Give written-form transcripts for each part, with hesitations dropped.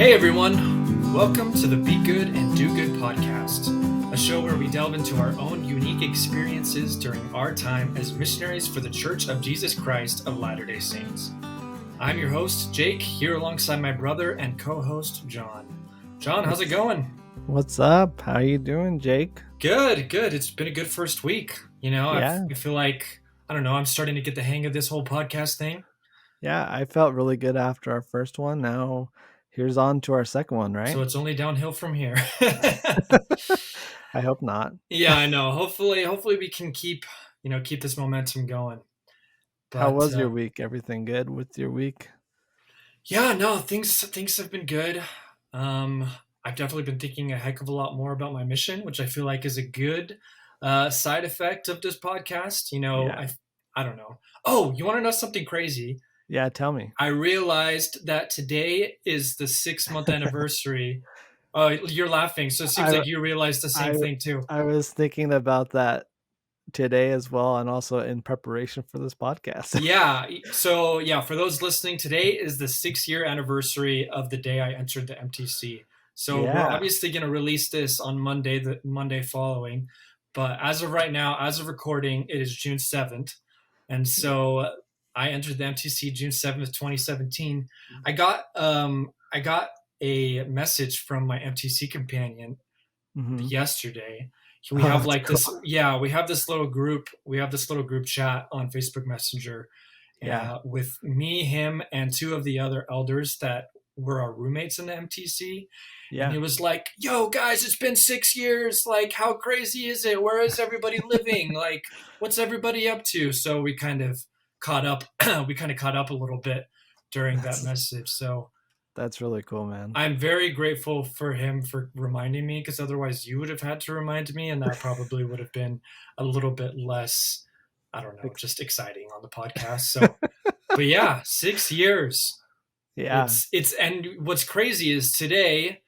Hey everyone, welcome to the Be Good and Do Good podcast, a show where we delve into our own unique experiences during our time as missionaries for the Church of Jesus Christ of Latter-day Saints. I'm your host, Jake, here alongside my brother and co-host, John. John, how's it going? What's up? How you doing, Jake? Good. It's been a good first week. Yeah. I feel like, I'm starting to get the hang of this whole podcast thing. Yeah, I felt really good after our first one. Now here's on to our second one, right? So it's only downhill from here. I hope not. Yeah, I know. Hopefully we can keep this momentum going. But, how was your week? Everything good with your week? Yeah, no, things have been good. I've definitely been thinking a heck of a lot more about my mission, which I feel like is a good side effect of this podcast. Yeah. I don't know. Oh, you want to know something crazy? Yeah, tell me. I realized that today is the 6-month anniversary. Oh, you're laughing, so it seems like you realized the same thing too. I was thinking about that today as well, and also in preparation for this podcast. Yeah. So yeah, for those listening, today is the 6-year anniversary of the day I entered the MTC. So we're obviously going to release this on Monday, the Monday following. But as of right now, as of recording, it is June 7th. And so I entered the MTC June 7th, 2017. I got a message from my MTC companion yesterday. We have like this, we have this little group chat on Facebook Messenger with me, him, and two of the other elders that were our roommates in the MTC. Yeah. And it was like, yo guys, it's been 6 years. Like, how crazy is it? Where is everybody living? Like, what's everybody up to? So we kind of caught up. We kind of caught up a little bit during that message. So that's really cool, man. I'm very grateful for him for reminding me, because otherwise you would have had to remind me, and that probably would have been a little bit less, I don't know, just exciting on the podcast. So, but yeah, 6 years. Yeah. It's and what's crazy is today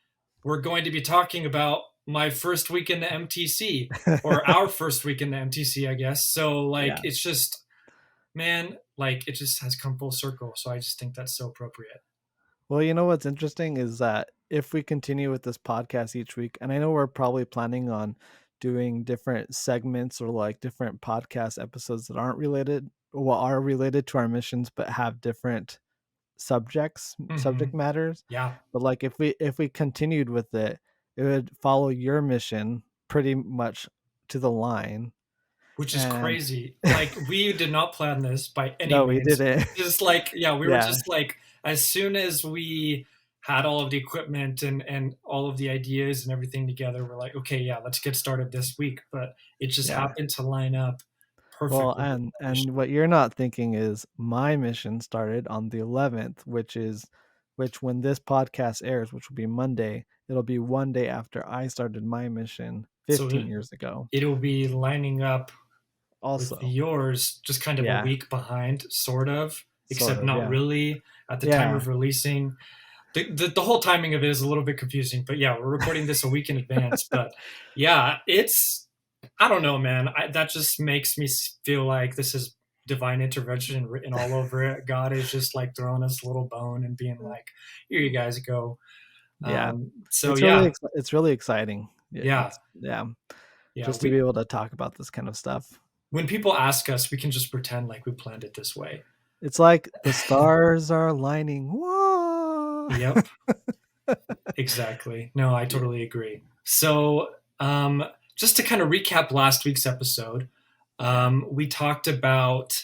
we're going to be talking about my first week in the MTC, or our first week in the MTC, I guess. So it's just, man, like it just has come full circle. So I just think that's so appropriate. Well, you know what's interesting is that if we continue with this podcast each week, and I know we're probably planning on doing different segments or like different podcast episodes that are related to our missions, but have different subject matters. Yeah. But like if we continued with it, it would follow your mission pretty much to the line. Which is crazy. Like, we did not plan this by any means. No, we didn't. Just like, we were just like, as soon as we had all of the equipment and all of the ideas and everything together, we're like, okay, let's get started this week. But it just happened to line up perfectly. Well, and what you're not thinking is my mission started on the 11th, which when this podcast airs, which will be Monday, it'll be one day after I started my mission 15 years ago. It'll be lining up also with yours, just kind of a week behind, sort of, except not really at the time of releasing. The whole timing of it is a little bit confusing, but we're recording this a week in advance. But it's, I don't know, man. That just makes me feel like this is divine intervention written all over it. God is just like throwing us a little bone and being like, here you guys go. So it's really exciting. Just to be able to talk about this kind of stuff. When people ask us, we can just pretend like we planned it this way. It's like the stars are aligning. Whoa! Yep. Exactly. No, I totally agree. So just to kind of recap last week's episode, we talked about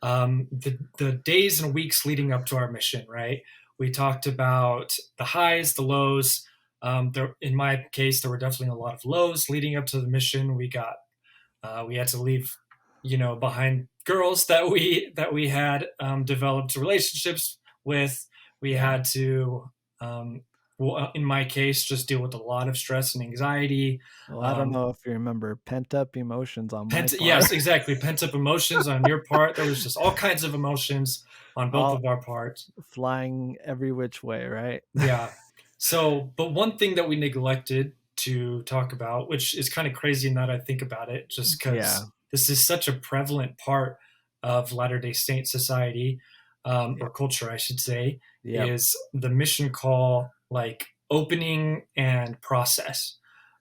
the days and weeks leading up to our mission, right? We talked about the highs, the lows. In my case, there were definitely a lot of lows leading up to the mission. We had to leave, behind girls that we had developed relationships with. We had to, in my case, just deal with a lot of stress and anxiety. Well, I don't know if you remember pent up emotions on my part. Yes, exactly. Pent up emotions on your part. There was just all kinds of emotions on both of our parts. Flying every which way, right? Yeah. So, but one thing that we neglected to talk about, which is kind of crazy now that I think about it, just because this is such a prevalent part of Latter-day Saint society, or culture, I should say, is the mission call like opening and process,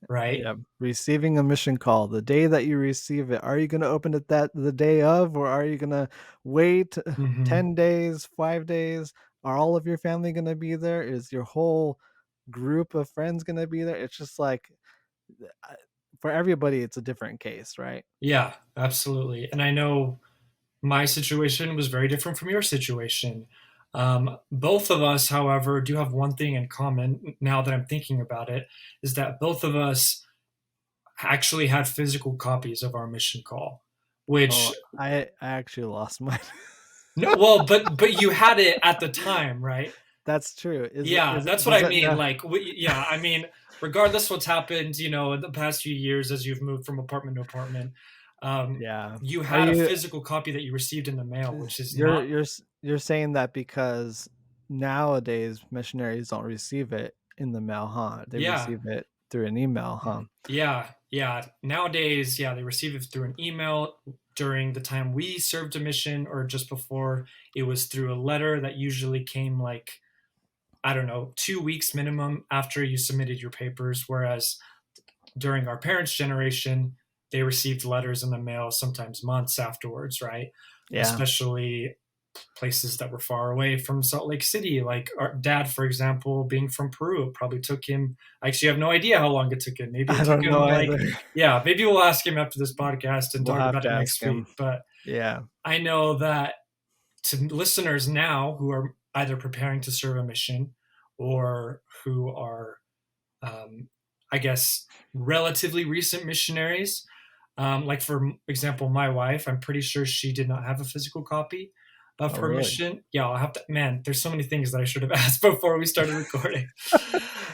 right? Yeah, receiving a mission call, the day that you receive it, are you gonna open it that the day of, or are you gonna wait Hmm. 10 days, 5 days? Are all of your family gonna be there? Is your whole group of friends gonna be there? It's just like, I for everybody, it's a different case, right? Yeah, absolutely. And I know my situation was very different from your situation. Both of us, however, do have one thing in common now that I'm thinking about it, is that both of us actually had physical copies of our mission call, which Oh, I actually lost mine. no, well, but you had it at the time, right? That's true. Yeah, Is it that's what does I it mean. now? Like, yeah, I mean, regardless what's happened, in the past few years as you've moved from apartment to apartment, Yeah. you Are had a you physical copy that you received in the mail, which is not. you're saying that because nowadays missionaries don't receive it in the mail, huh? They Yeah, receive it through an email, huh? yeah, yeah. Nowadays, yeah, they receive it through an email. During the time we served a mission, or just before, it was through a letter that usually came like, I don't know, 2 weeks minimum after you submitted your papers. Whereas during our parents' generation, they received letters in the mail sometimes months afterwards, right? Yeah. Especially places that were far away from Salt Lake City. Like our dad, for example, being from Peru, it probably took him. I actually have no idea how long it took him. Maybe I it took don't know him like, either. yeah, maybe we'll ask him after this podcast and We'll talk have about to it ask next him. week. But Yeah. I know that to listeners now who are either preparing to serve a mission or who are, um, I guess, relatively recent missionaries. Like, for example, my wife, I'm pretty sure she did not have a physical copy of Oh, her really? mission. Yeah, I'll have to, man, there's so many things that I should have asked before we started recording.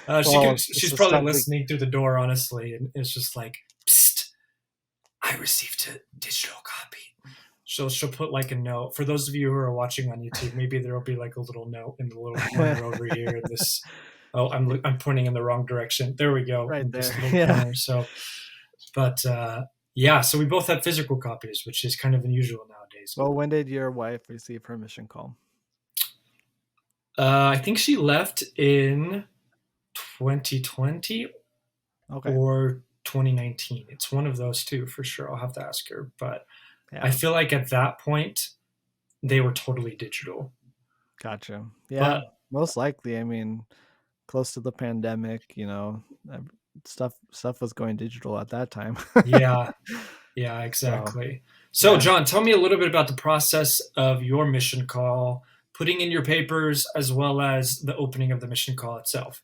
Well, it's She's the probably stuff we listening through the door, honestly. And it's just like, psst, I received a digital copy. She'll put like a note. For those of you who are watching on YouTube, maybe there'll be like a little note in the little corner over here in this. Oh, I'm pointing in the wrong direction. There we go, right in this there. little Yeah. corner. So, but yeah, so we both had physical copies, which is kind of unusual nowadays. Well, when did your wife receive her mission call? I think she left in 2020 Okay. or 2019. It's one of those two for sure. I'll have to ask her, but I Yeah. feel like at that point they were totally digital. Gotcha. Yeah. But Most likely. I mean, close to the pandemic, stuff was going digital at that time. yeah, yeah, So, exactly. So, yeah. John, tell me a little bit about the process of your mission call, putting in your papers, as well as the opening of the mission call itself.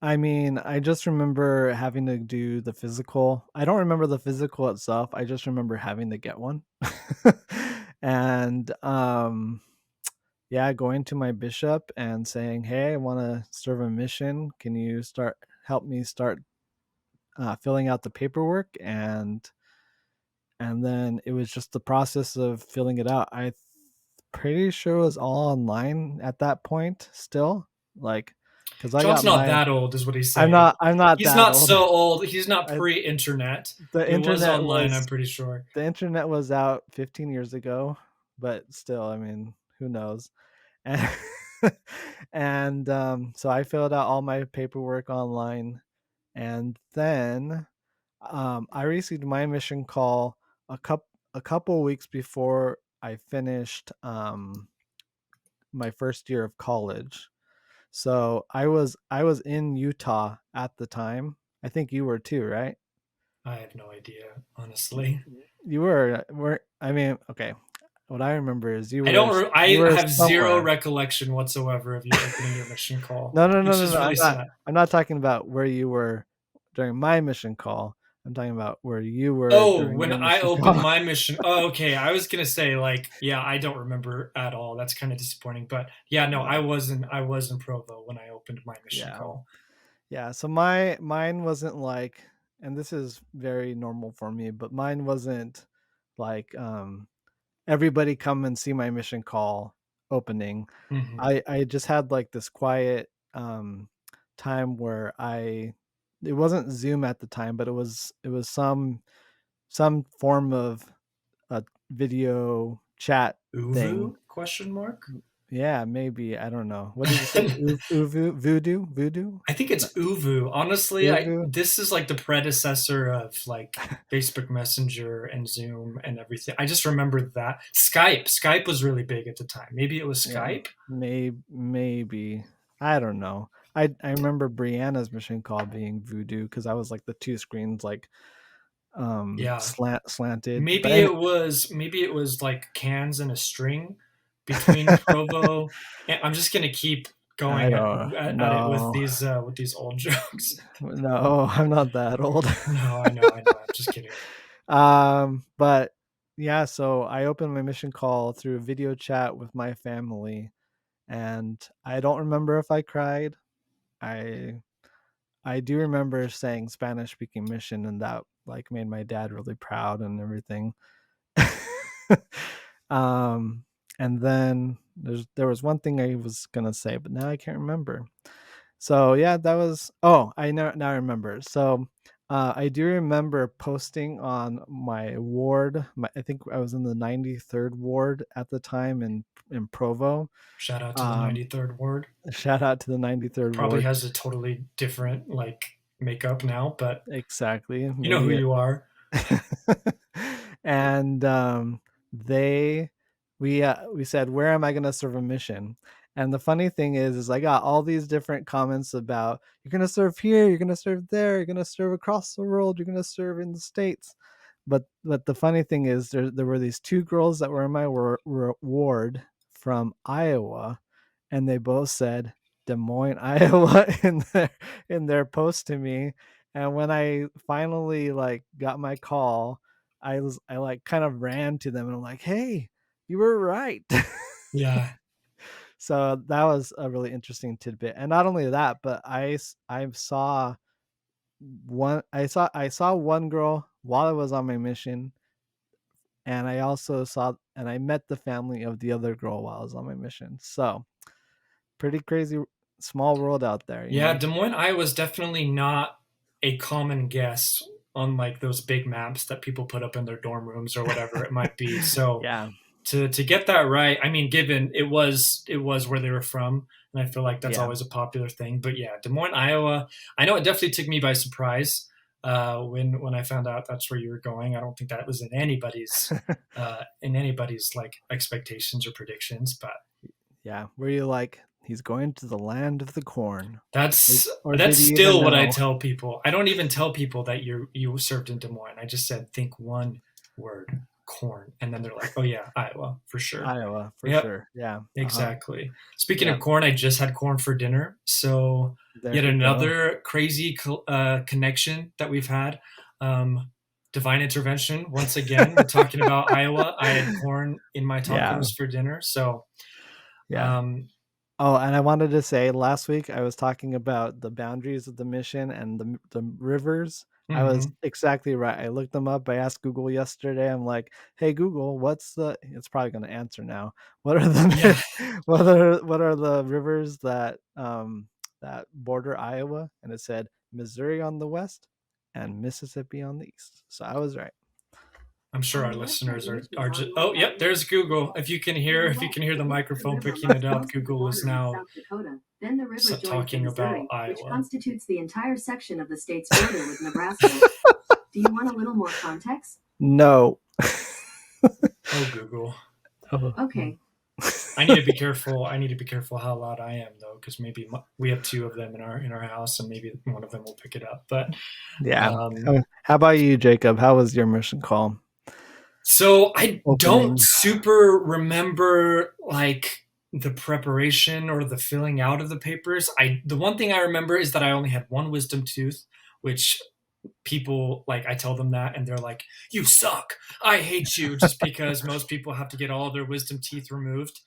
I mean, I just remember having to do the physical. I don't remember the physical itself. I just remember having to get one. And yeah, going to my bishop and saying, "Hey, I want to serve a mission. Can you help me start filling out the paperwork?" And then it was just the process of filling it out. Pretty sure it was all online at that point still, like, because I John's got not my that old, is what he's I'm saying. not He's that not old. so old. He's not I, pre-internet. the It was internet online, I'm was pretty sure. the internet was out 15 years ago, but still, I mean, who knows? And and so I filled out all my paperwork online, and then I received my mission call a couple weeks before I finished my first year of college. So I was in Utah at the time. I think you were too, right? I have no idea, honestly. You were I mean, okay. What I remember is I don't. you I were have zero somewhere. recollection whatsoever of you opening your mission call, No, no, no, which no, is no. really sad. I'm not talking about where you were during my mission call. I'm talking about where you were Oh, during when your I mission opened call. my mission. Oh, okay. I was gonna say like, yeah, I don't remember at all. That's kind of disappointing. But yeah, no, I Yeah. wasn't. I was in Provo when I opened my mission Yeah. call. Yeah, so mine wasn't like, and this is very normal for me, but mine wasn't like everybody come and see my mission call opening. Hmm. I just had like this quiet time where it wasn't Zoom at the time, but it was some form of a video chat thing. Uvu? Question mark. Yeah, maybe. I don't know. What did you say? Voodoo? Voodoo? I think it's Uvu. Honestly, Uvu? this is like the predecessor of like Facebook Messenger and Zoom and everything. I just remember that Skype was really big at the time. Maybe it was Yeah, Skype. maybe. I don't know. I remember Brianna's mission call being Voodoo because I was like the two screens like Yeah, slanted. But maybe it was like cans and a string between Provo. And I'm just gonna keep I going don't at it know. with these old jokes. No, I'm not that old. No, I know. I'm just kidding. But yeah, so I opened my mission call through a video chat with my family, and I don't remember if I cried. I I do remember saying Spanish speaking mission, and that like made my dad really proud and everything. um and then there was one thing I was gonna say, but now I can't remember. So yeah, that was I know now I remember. So I do remember posting on my ward. I think I was in the 93rd ward at the time in Provo. Shout out to the Um, 93rd Ward. Shout out to the 93rd Probably ward. has a totally different like makeup now, but Exactly. you know who Maybe you are. and they we said, where am I going to serve a mission? And the funny thing is I got all these different comments about, you're going to serve here, you're going to serve there, you're going to serve across the world, you're going to serve in the States. But the funny thing is there were these two girls that were in my ward from Iowa, and they both said Des Moines, Iowa in their post to me. And when I finally like got my call, I like kind of ran to them and I'm like, "Hey, you were right." Yeah. So that was a really interesting tidbit. And not only that, but I saw one girl while I was on my mission, and I also saw and I met the family of the other girl while I was on my mission. So pretty crazy small world out there, you Yeah, know. Des Moines, Iowa is definitely not a common guess on like those big maps that people put up in their dorm rooms or whatever it might be. So Yeah. to get that right, I mean, given it was where they were from, and I feel like that's Yeah. always a popular thing. But yeah, Des Moines, Iowa, I know it definitely took me by surprise when I found out that's where you were going. I don't think that was in anybody's like expectations or predictions, but Yeah. Were you like, he's going to the land of the corn? that's Or did that's he even still what I know? tell people. I don't even tell people that you served in Des Moines. I just said think one word, corn, and then they're like, "Oh yeah, Iowa for sure." Iowa for Yep, sure. Yeah. Uh-huh. exactly. Speaking Yeah. of corn, I just had corn for dinner. So There yet you go. another crazy connection that we've had. Um, Divine intervention once again. We're talking about Iowa. I had corn in my Yeah. tacos for dinner. So Yeah. um, Oh, and I wanted to say last week I was talking about the boundaries of the mission and the rivers. I was mhm. exactly right. I looked them up. I asked Google yesterday. I'm like, "Hey Google, what's the?" It's probably going to answer now. What are Yeah, the what are the rivers that border Iowa? And it said Missouri on the west and Mississippi on the east. So I was right. I'm sure our listeners are just. Oh, yep. There's Google. If you can hear the microphone picking it up, Google is now Then the river joins the talking about Missouri, which Iowa. constitutes the entire section of the state's border with Nebraska. Do you want a little more context? No. Oh, Google. Oh. Okay. I need to be careful. I need to be careful how loud I am, though, because maybe we have two of them in our house, and maybe one of them will pick it up. But Yeah. um, How about you, Jacob? How was your mission call so I don't opening? super remember like the preparation or the filling out of the papers. The one thing I remember is that I only had one wisdom tooth, which people like I tell them that and they're like, "You suck. I hate you," just because most people have to get all of their wisdom teeth removed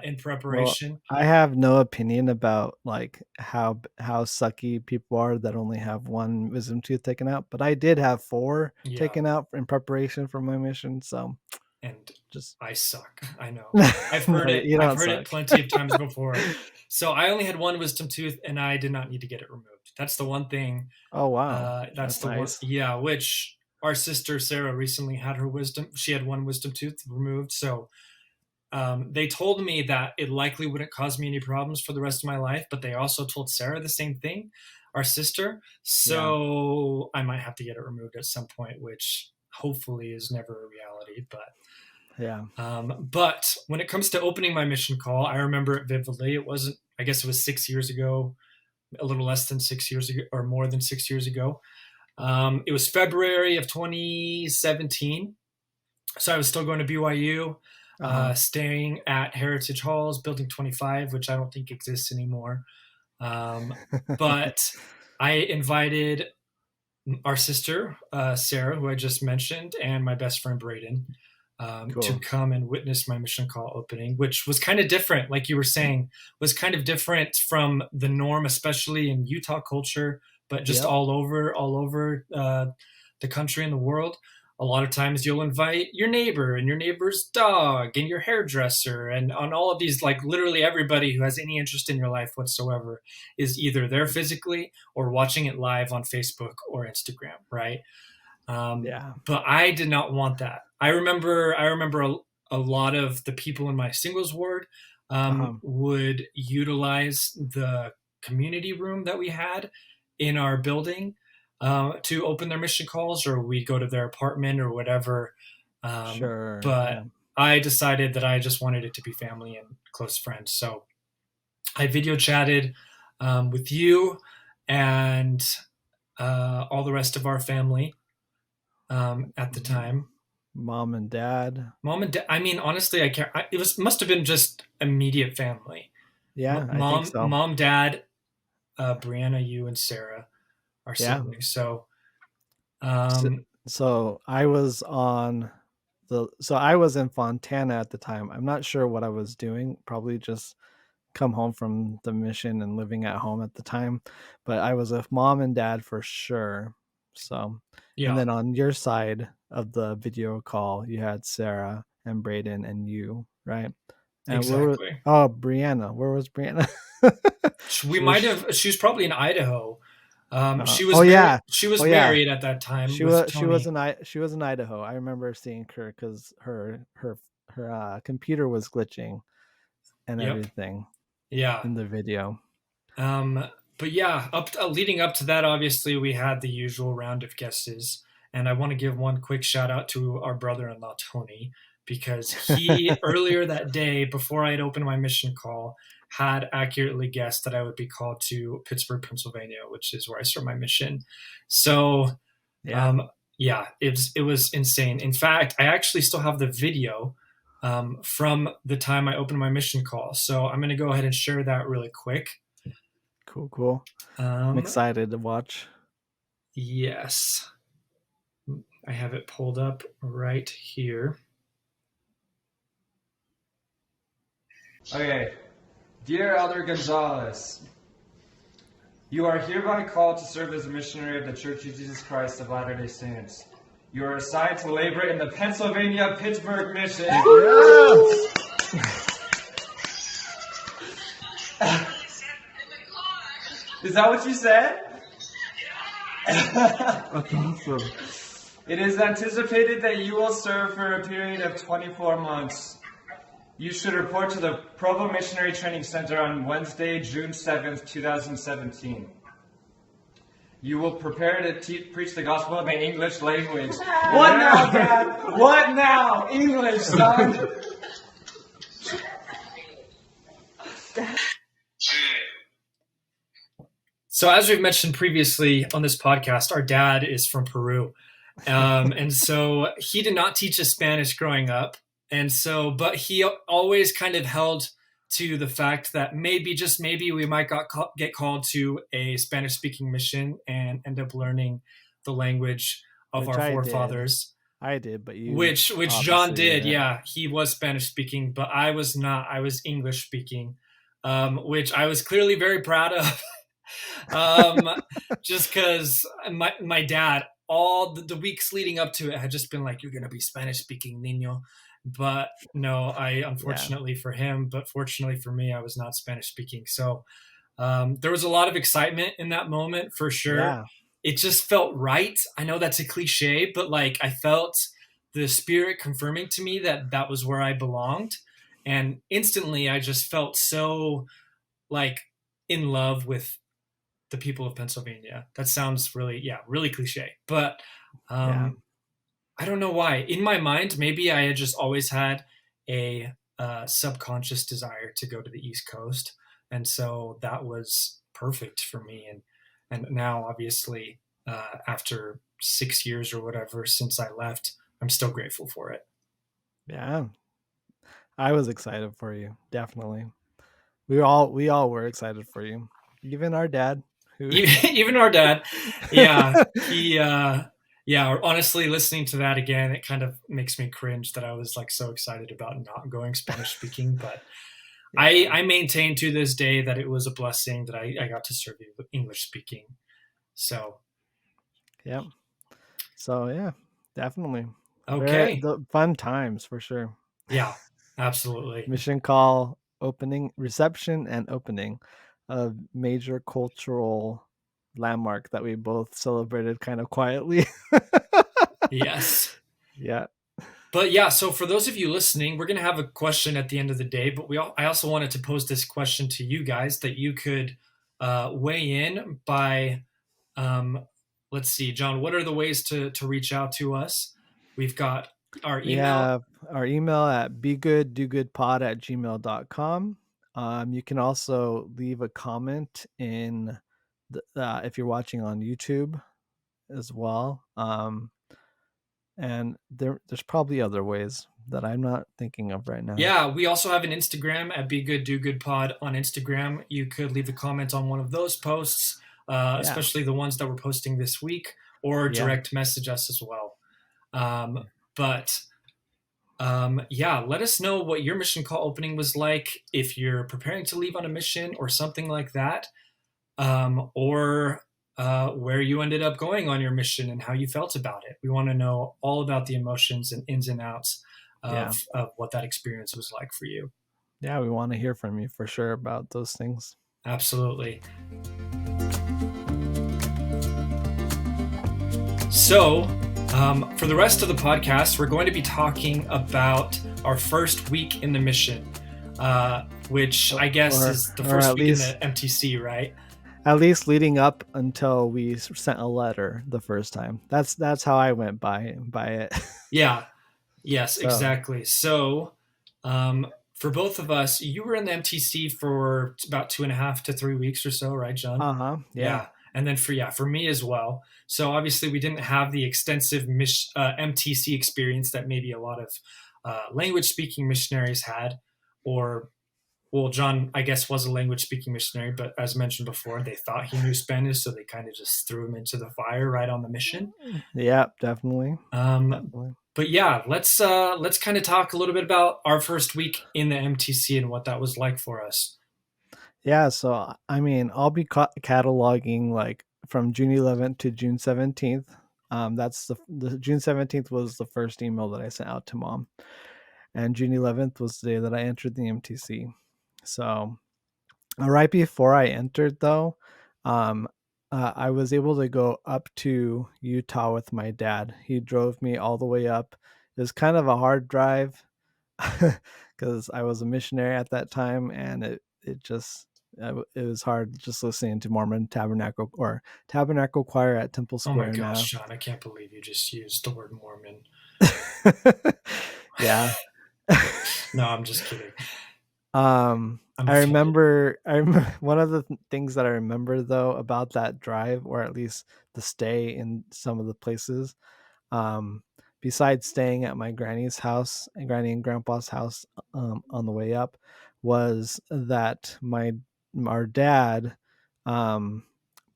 in Well, preparation. I have no opinion about like how sucky people are that only have one wisdom tooth taken out, but I did have four Yeah, taken out in preparation for my mission. So and just I suck. I know. I've heard no, it. you I've don't heard it suck. plenty of times before. So I only had one wisdom tooth, and I did not need to get it removed. That's the one thing. Oh wow, That's that's the one. nice. Yeah, which our sister Sarah recently had her wisdom. She had one wisdom tooth removed. So they told me that it likely wouldn't cause me any problems for the rest of my life, but they also told Sarah the same thing, our sister. So I might have to get it removed at some point, which hopefully is never a reality. But when it comes to opening my mission call, I remember it vividly. It wasn't, I guess it was 6 years ago, a little less than 6 years ago, or more than 6 years ago. It was February of 2017. So I was still going to BYU, staying at Heritage Halls, Building 25, which I don't think exists anymore. But I invited our sister, Sarah, who I just mentioned, and my best friend, Braden, to come and witness my mission call opening, which was kind of different. Like you were saying, was kind of different from the norm, especially in Utah culture, but just all over the country and the world. A lot of times you'll invite your neighbor and your neighbor's dog and your hairdresser and on all of these, like literally everybody who has any interest in your life whatsoever is either there physically or watching it live on Facebook or Instagram, right? But I did not want that. I remember a lot of the people in my singles ward would utilize the community room that we had in our building to open their mission calls, or we'd go to their apartment or whatever. But I decided that I just wanted it to be family and close friends. So I video chatted with you and all the rest of our family at the time. Mom and dad. I mean, honestly, I can't. Must have been just immediate family. Yeah, I think so. Mom, dad, Brianna, you, and Sarah. Our siblings. So I was I was in Fontana at the time. I'm not sure what I was doing. Probably just come home from the mission and living at home at the time. But I was with mom and dad for sure. So and then on your side of the video call, you had Sarah and Braden and you, right? And exactly. Brianna. Where was Brianna? She was probably in Idaho. She was married at that time. She was in Idaho. I remember seeing her because her computer was glitching and everything. In the video. But leading up to that, obviously we had the usual round of guesses, and I want to give one quick shout out to our brother-in-law Tony, because he earlier that day, before I had opened my mission call, had accurately guessed that I would be called to Pittsburgh, Pennsylvania, which is where I start my mission. So, it was insane. In fact, I actually still have the video from the time I opened my mission call. So I'm going to go ahead and share that really quick. Cool. I'm excited to watch. Yes. I have it pulled up right here. Okay. Dear Elder Gonzalez, you are hereby called to serve as a missionary of the Church of Jesus Christ of Latter-day Saints. You are assigned to labor in the Pennsylvania Pittsburgh mission. Yes! Is that what you said? That's awesome. It is anticipated that you will serve for a period of 24 months. You should report to the Provo Missionary Training Center on Wednesday, June 7th, 2017. You will prepare to preach the gospel in English language. What now, Dad? What now? English, son. So as we've mentioned previously on this podcast, our dad is from Peru. And so he did not teach us Spanish growing up. And so, but he always kind of held to the fact that maybe, just maybe, we might get called to a Spanish-speaking mission and end up learning the language of our forefathers. I did, but you... Which John did, yeah. He was Spanish-speaking, but I was not. I was English-speaking, which I was clearly very proud of. Just because my dad, all the weeks leading up to it, had just been like, you're going to be Spanish-speaking, niño. But no, unfortunately for him, but fortunately for me, I was not Spanish speaking. So there was a lot of excitement in that moment for sure. Yeah. It just felt right. I know that's a cliche, but like I felt the Spirit confirming to me that was where I belonged. And instantly I just felt so like in love with the people of Pennsylvania. That sounds really cliche, but I don't know why. In my mind, maybe I had just always had a subconscious desire to go to the East Coast, and so that was perfect for me. And now, obviously, after 6 years or whatever since I left, I'm still grateful for it. Yeah, I was excited for you. Definitely, we all were excited for you. Even our dad, who Even our dad, yeah, he. Honestly, listening to that again, it kind of makes me cringe that I was like so excited about not going Spanish speaking. But I maintain to this day that it was a blessing that I got to serve you with English speaking. So, yeah. So yeah, definitely. okay. The fun times for sure. Yeah, absolutely. Mission call, opening, reception, and opening, a major cultural landmark that we both celebrated kind of quietly. Yes. Yeah. But yeah, so for those of you listening, we're going to have a question at the end of the day, but I also wanted to pose this question to you guys that you could weigh in by, let's see, John, what are the ways to reach out to us? We've got our email. We have our email at begooddogoodpod@gmail.com. You can also leave a comment in if you're watching on YouTube as well. And there's probably other ways that I'm not thinking of right now. Yeah, we also have an Instagram at begooddogoodpod on Instagram. You could leave a comment on one of those posts, especially the ones that we're posting this week, or direct message us as well. Let us know what your mission call opening was like, if you're preparing to leave on a mission or something like that, or where you ended up going on your mission and how you felt about it. We want to know all about the emotions and ins and outs of what that experience was like for you. Yeah, we want to hear from you for sure about those things. Absolutely. So, for the rest of the podcast, we're going to be talking about our first week in the mission, which I guess is the first week in the MTC, right? At least leading up until we sent a letter the first time. That's how I went by it. Yeah. Yes, exactly. So, for both of us, you were in the MTC for about 2.5 to 3 weeks or so, right, John? Yeah. And then for me as well. So obviously we didn't have the extensive MTC experience that maybe a lot of language speaking missionaries had, or, well, John, I guess, was a language speaking missionary, but as mentioned before, they thought he knew Spanish, so they kind of just threw him into the fire right on the mission. Yeah, definitely. But yeah, let's kind of talk a little bit about our first week in the MTC and what that was like for us. Yeah, so I mean, I'll be cataloging like from June 11th to June 17th. That's the June 17th was the first email that I sent out to Mom, and June 11th was the day that I entered the MTC. So right before I entered, though, I was able to go up to Utah with my dad. He drove me all the way up. It was kind of a hard drive because I was a missionary at that time, and it was hard just listening to Mormon Tabernacle Choir at Temple Square. Oh my gosh, John, I can't believe you just used the word Mormon. Yeah. No, I'm just kidding. I remember one of the things that I remember though about that drive, or at least the stay in some of the places, besides staying at my granny and grandpa's house on the way up, was that our dad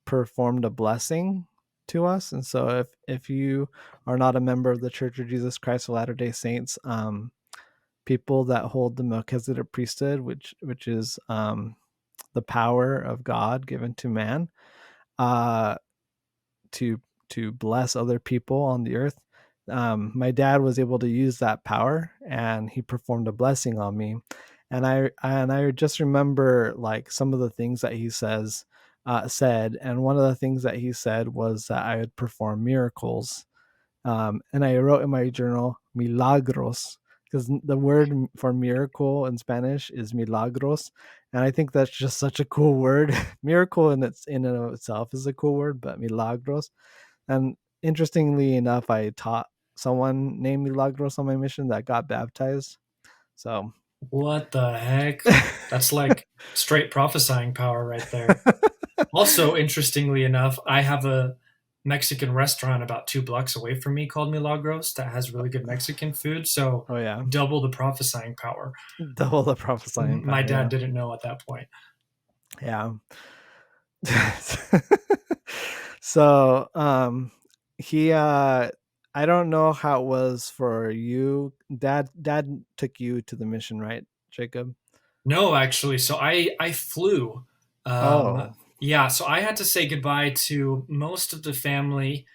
performed a blessing to us. And so if you are not a member of the Church of Jesus Christ of Latter-day Saints, people that hold the Melchizedek priesthood, which is the power of God given to man, to bless other people on the earth. My dad was able to use that power, and he performed a blessing on me. And I just remember like some of the things that he said, and one of the things that he said was that I would perform miracles. And I wrote in my journal, milagros, because the word for miracle in Spanish is milagros, and I think that's just such a cool word. Miracle in and of itself is a cool word, but milagros. And interestingly enough, I taught someone named Milagros on my mission that got baptized. So what the heck? That's like straight prophesying power right there. Also, interestingly enough, I have a Mexican restaurant about 2 blocks away from me called Milagros that has really good Mexican food. So oh yeah, double the prophesying power. double the prophesying power. My dad didn't know at that point. Yeah. So he I don't know how it was for you. Dad took you to the mission, right, Jacob? No, actually. So I flew. Oh. Yeah, so I had to say goodbye to most of the family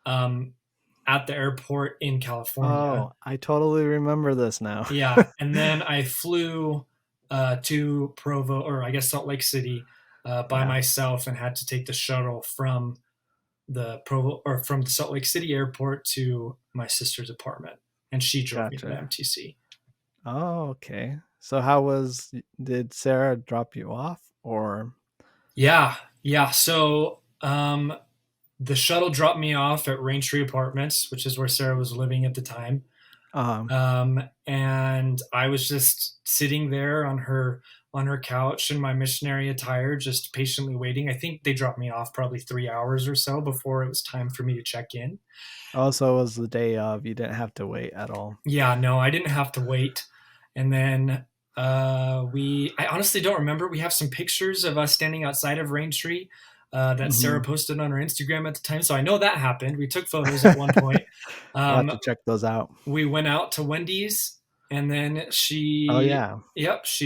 at the airport in California. Oh, I totally remember this now. Yeah, and then I flew to Provo, or I guess Salt Lake City, by myself, and had to take the shuttle from the Salt Lake City airport to my sister's apartment, and she drove me to the MTC. Oh, okay. So did Sarah drop you off, or? Yeah. So the shuttle dropped me off at Raintree Apartments, which is where Sarah was living at the time. And I was just sitting there on her couch in my missionary attire, just patiently waiting. I think they dropped me off probably 3 hours or so before it was time for me to check in. Oh, so it was the day of. You didn't have to wait at all. Yeah, no, I didn't have to wait. And then I honestly don't remember. We have some pictures of us standing outside of Raintree that Sarah posted on her Instagram at the time. So I know that happened. We took photos at one point. I'll have to check those out. We went out to Wendy's, and then she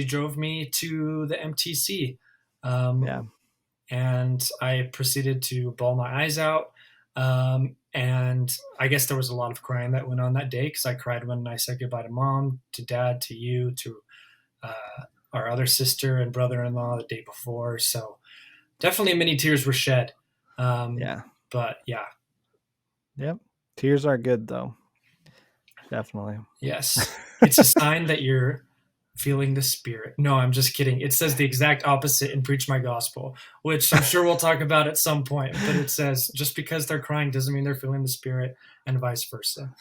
drove me to the MTC. And I proceeded to bawl my eyes out. And I guess there was a lot of crying that went on that day, because I cried when I said goodbye to Mom, to Dad, to you, to our other sister and brother-in-law the day before. So definitely many tears were shed. But yeah. Yep. Tears are good, though. Definitely. Yes. It's a sign that you're feeling the Spirit. No, I'm just kidding. It says the exact opposite in Preach My Gospel, which I'm sure we'll talk about at some point. But it says just because they're crying doesn't mean they're feeling the Spirit, and vice versa.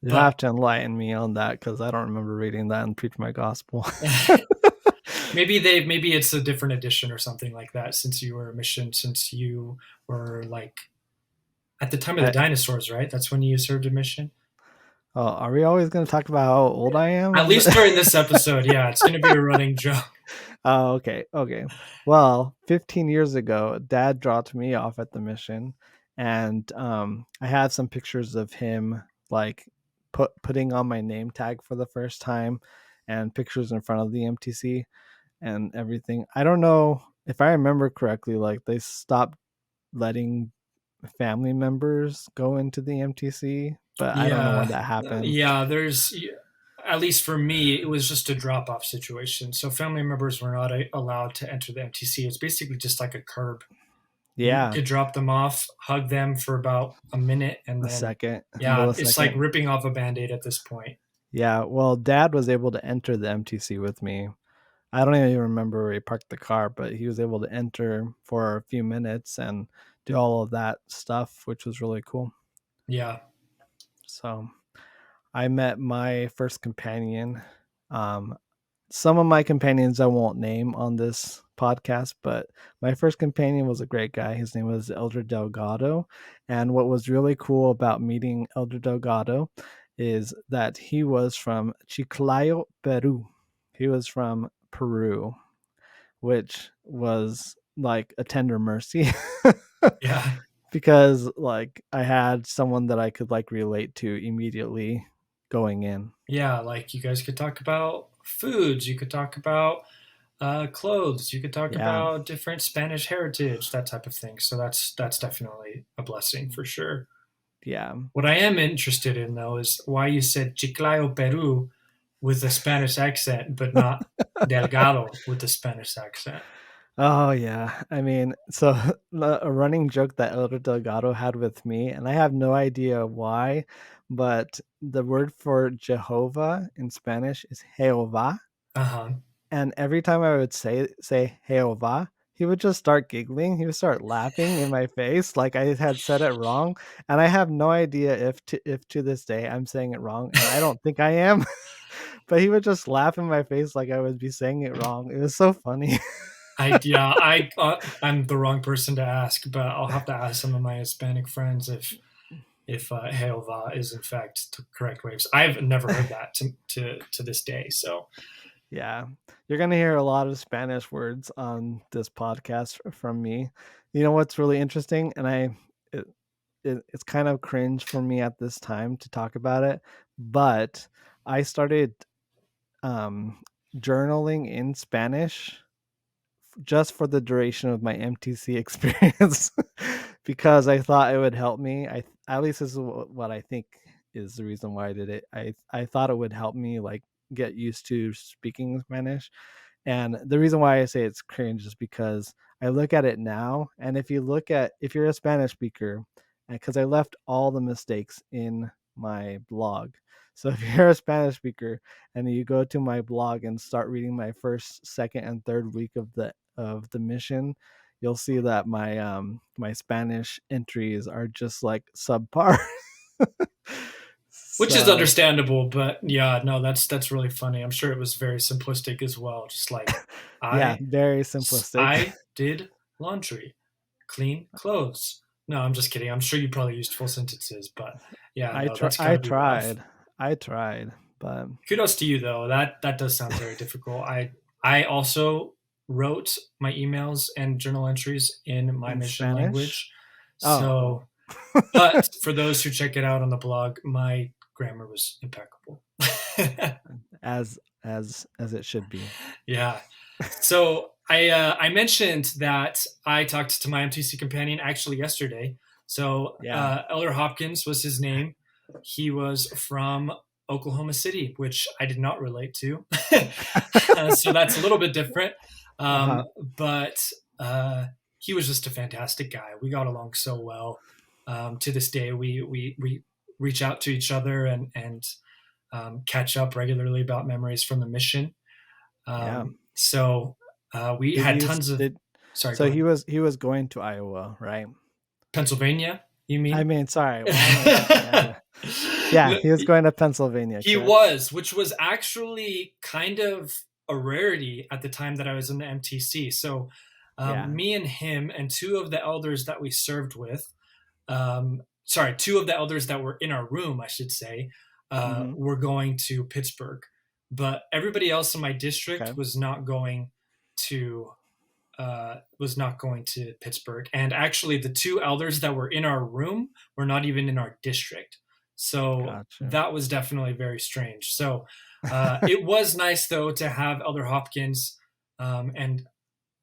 You'll have to enlighten me on that, because I don't remember reading that in Preach My Gospel. Maybe it's a different edition or something like that, since you were like at the time of the dinosaurs, right? That's when you served a mission. Oh, are we always going to talk about how old I am? At least during this episode, yeah. It's going to be a running joke. Oh, okay. Well, 15 years ago, Dad dropped me off at the mission, and I have some pictures of him like putting on my name tag for the first time, and pictures in front of the MTC and everything. I don't know if I remember correctly, like they stopped letting family members go into the MTC, but I don't know when that happened. Yeah, at least for me, it was just a drop-off situation. So family members were not allowed to enter the MTC. It's basically just like a curb. Yeah. You could drop them off, hug them for about a minute, and then a second. Yeah, it's like ripping off a Band-Aid at this point. Yeah, well, Dad was able to enter the MTC with me. I don't even remember where he parked the car, but he was able to enter for a few minutes and do all of that stuff, which was really cool. Yeah. So I met my first companion. Some of my companions I won't name on this podcast, but my first companion was a great guy. His name was Elder Delgado. And what was really cool about meeting Elder Delgado is that he was from Chiclayo, Peru. He was from Peru, which was like a tender mercy. Yeah. Because like I had someone that I could like relate to immediately going in. Yeah, like you guys could talk about foods, you could talk about clothes, you could talk about different Spanish heritage, that type of thing. So that's definitely a blessing for sure. Yeah. What I am interested in, though, is why you said Chiclayo, Peru with a Spanish accent, but not Delgado with a Spanish accent. Oh, yeah. I mean, so a running joke that Elder Delgado had with me, and I have no idea why, but the word for Jehovah in Spanish is Jehová. And every time I would say Jehová, he would just start giggling. He would start laughing in my face like I had said it wrong. And I have no idea if to this day I'm saying it wrong. And I don't think I am. But he would just laugh in my face like I would be saying it wrong. It was so funny. I'm the wrong person to ask, but I'll have to ask some of my Hispanic friends if Jehová is in fact the correct way. Because I've never heard that to this day. So yeah, you're gonna hear a lot of Spanish words on this podcast from me. You know what's really interesting, and it's kind of cringe for me at this time to talk about it, but I started journaling in Spanish just for the duration of my MTC experience because I thought it would help me. At least this is what I think is the reason why I did it. I thought it would help me like get used to speaking Spanish. And the reason why I say it's cringe is because I look at it now, and if you're a Spanish speaker, because I left all the mistakes in my blog. So if you're a Spanish speaker and you go to my blog and start reading my first, second, and third week of the mission, you'll see that my Spanish entries are just like subpar. Which is understandable, but yeah, no, that's really funny. I'm sure it was very simplistic as well. Just like very simplistic. I did laundry, clean clothes. No, I'm just kidding. I'm sure you probably used full sentences, but yeah, I tried, but kudos to you though. That does sound very difficult. I also wrote my emails and journal entries in my mission Spanish? language. So, but for those who check it out on the blog, my grammar was impeccable. as it should be. Yeah. So I mentioned that I talked to my MTC companion actually yesterday. So Elder Hopkins was his name. He was from Oklahoma City, which I did not relate to. So that's a little bit different. But he was just a fantastic guy. We got along so well. To this day, we reach out to each other and catch up regularly about memories from the mission. So we had tons of. Sorry. So he was going to Iowa, right? Pennsylvania, you mean? I mean, sorry. Yeah, he was going to Pennsylvania. He was, which was actually kind of a rarity at the time that I was in the MTC. So me and him and two of the elders that we served with, two of the elders that were in our room, I should say, were going to Pittsburgh. But everybody else in my district was not going to Pittsburgh. And actually the two elders that were in our room were not even in our district. So that was definitely very strange. So it was nice though to have Elder Hopkins and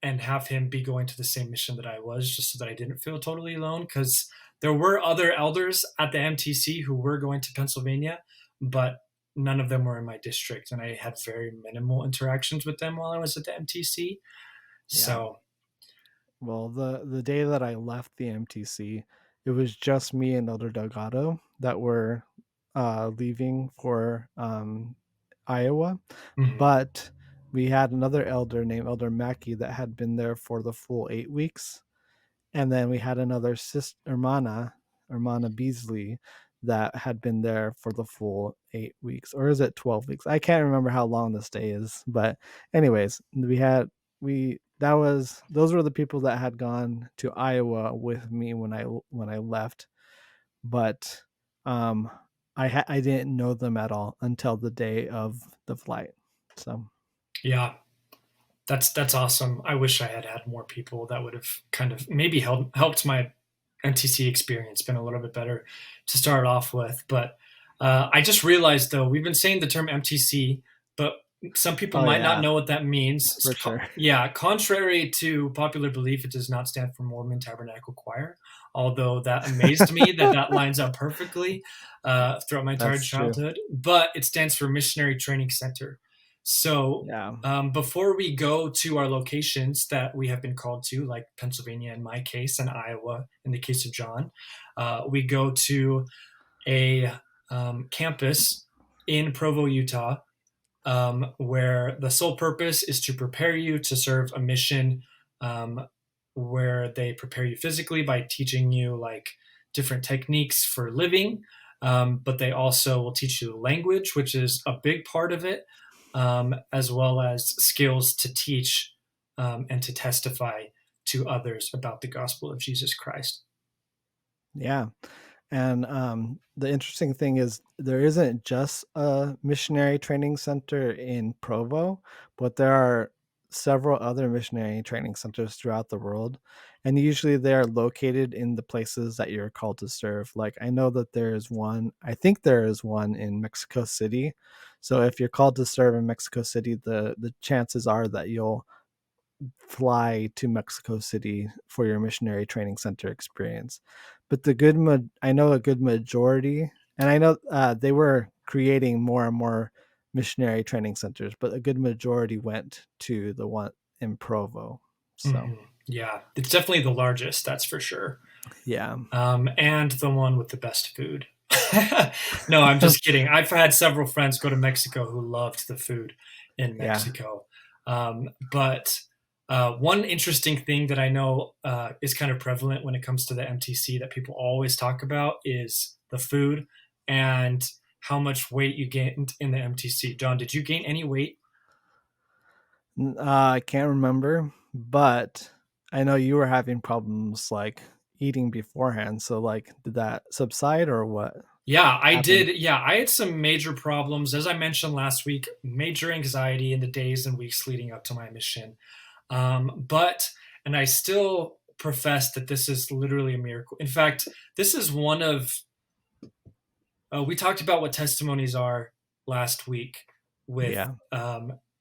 have him be going to the same mission that I was, just so that I didn't feel totally alone, because there were other elders at the MTC who were going to Pennsylvania, but none of them were in my district, and I had very minimal interactions with them while I was at the MTC. So, well, the day that I left the MTC, it was just me and Elder Delgado that were leaving for Iowa, but we had another elder named Elder Mackey that had been there for the full 8 weeks, and then we had another sister, Hermana Beasley, that had been there for the full 8 weeks, or is it 12 weeks? I can't remember how long this day is, but anyways, those were the people that had gone to Iowa with me when I left, but I didn't know them at all until the day of the flight. So yeah, that's awesome. I wish I had more people that would have kind of maybe helped my MTC experience been a little bit better to start off with. But I just realized though, we've been saying the term MTC, but some people might not know what that means. For sure. Yeah, contrary to popular belief, it does not stand for Mormon Tabernacle Choir, although that amazed me that lines up perfectly throughout my entire childhood. True. But it stands for Missionary Training Center. So before we go to our locations that we have been called to, like Pennsylvania in my case and Iowa in the case of John, we go to a campus in Provo, Utah, where the sole purpose is to prepare you to serve a mission, where they prepare you physically by teaching you like different techniques for living, but they also will teach you language, which is a big part of it, as well as skills to teach and to testify to others about the gospel of Jesus Christ. Yeah. And the interesting thing is there isn't just a missionary training center in Provo, but there are several other missionary training centers throughout the world. And usually they are located in the places that you're called to serve. Like I know that there is one, I think there is one in Mexico City. So if you're called to serve in Mexico City, the chances are that you'll fly to Mexico City for your missionary training center experience. But I know a good majority, and I know they were creating more and more missionary training centers, but a good majority went to the one in Provo. So yeah, it's definitely the largest, that's for sure. Yeah. And the one with the best food. No, I'm just kidding. I've had several friends go to Mexico who loved the food in Mexico. But one interesting thing that I know is kind of prevalent when it comes to the MTC that people always talk about is the food and how much weight you gained in the MTC. John, did you gain any weight? I can't remember, but I know you were having problems like eating beforehand. So like, did that subside or what? Yeah, I did. Yeah, I had some major problems. As I mentioned last week, major anxiety in the days and weeks leading up to my mission. And I still profess that this is literally a miracle. In fact, this is one of, we talked about what testimonies are last week with,